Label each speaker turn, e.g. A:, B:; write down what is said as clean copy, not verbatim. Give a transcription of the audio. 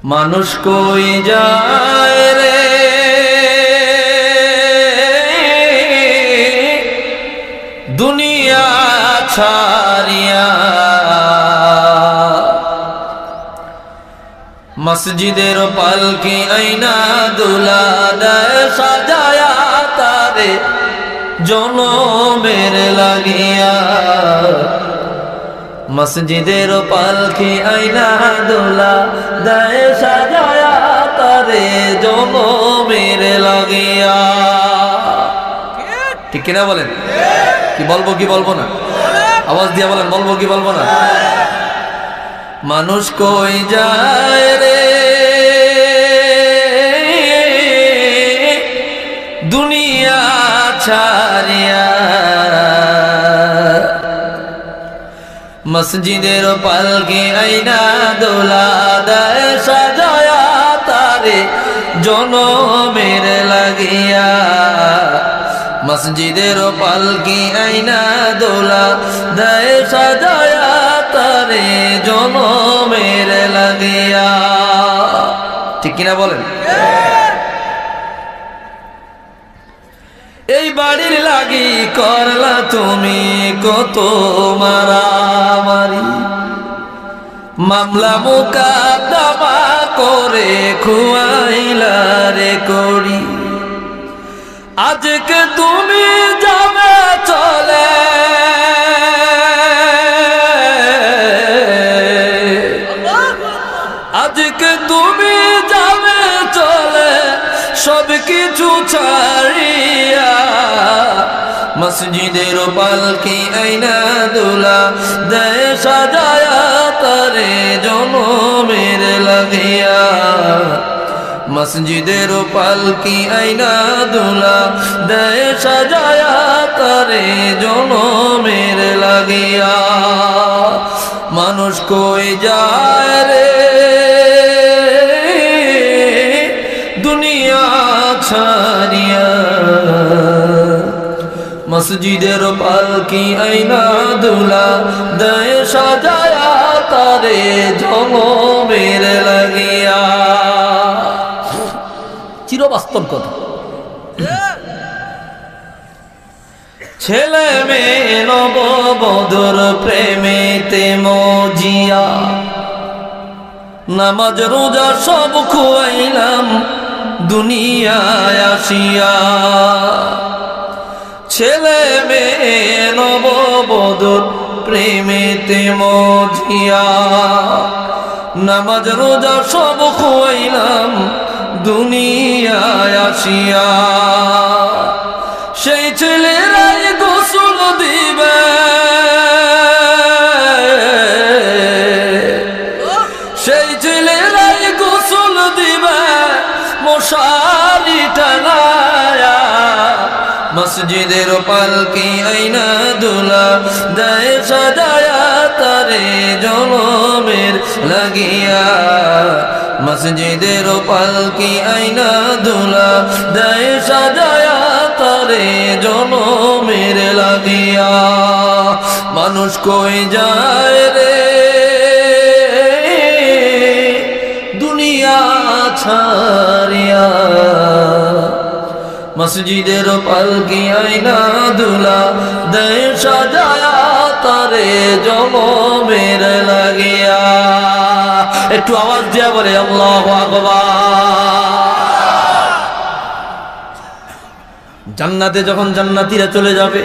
A: মানুষ কই যায় রে দুনিয়া ছাড়িয়া, মসজিদের পালকি আইনা দুলা দেয় সাজায়া তারে জনমের লাগিয়া। মসজিদের পালকি আইনা দুলা দেয় সাজায়া তারে জনমের লাগিয়া। ঠিক কিনা বলেন? কি বলবো কি বলবো না? আওয়াজ দিয়া বলেন, বলবো কি বলবো না? মানুষ কই যায় রে দুনিয়া ছাড়িয়া, মসজিদের পালকি আইনা দোলা দেয় সাজায়া তারে জনমের লাগিয়া। মসজিদের পালকি আইনা দোলা দেয় সাজায়া তারে জনমের লাগিয়া। ঠিক কিনা বলেন? এই বাড়ির লাগি করলা তুমি কত মারামারি, মামলা মুকদ্দমা করে খুয়াইলা রে করি। আজকে তুমি যাবে চলে, আজকে তুমি যাবে চলে সব কিছু ছাড়িয়া। মসজিদের পালকি আইনা দুলা দেয় সাজায়া তারে জনমের লাগিয়া। মসজিদের পালকি আইনা দুলা দেয় সাজায়া তারে জনমের লাগিয়া। মানুষ কই যায় রে দুনিয়া ছাড়িয়া, মসজিদের পালকি আইনা দুলা দেয় সাজায়া তারে জনমের লাগিয়া। চিরবাস্তব কথা। ছেলে মেয়ে নববধূর প্রেমেতে মজিয়া, নামাজ রোজা সব খুয়াইলাম দুনিয়ায় আসিয়া। ছেলে মেয়ে নববধূর প্রেমেতে মজিয়া, নামাজ রোজা সব খুয়াইলাম দুনিয়ায় আসিয়া। সেই ছেলেরাই গোসল দিবে, সেই ছেলেরাই গোসল দিবে মশারি টানায়া। মসজিদের পালকি আইনা দুলা দেয় সাজায়া তারে জনমের লাগিয়া। মসজিদের পালকি আইনা দুলা দেয় সাজায়া তারে জনমের লাগিয়া। মানুষ কই যায় রে দুনিয়া ছাড়িয়া, মসজিদের পালকি আইনা দুলা দেয় সাজায়া তারে জনমের লাগিয়া। একটু আওয়াজ দিয়া বলে আল্লাহু আকবার। জান্নাতে যখন জান্নাতীরা চলে যাবে,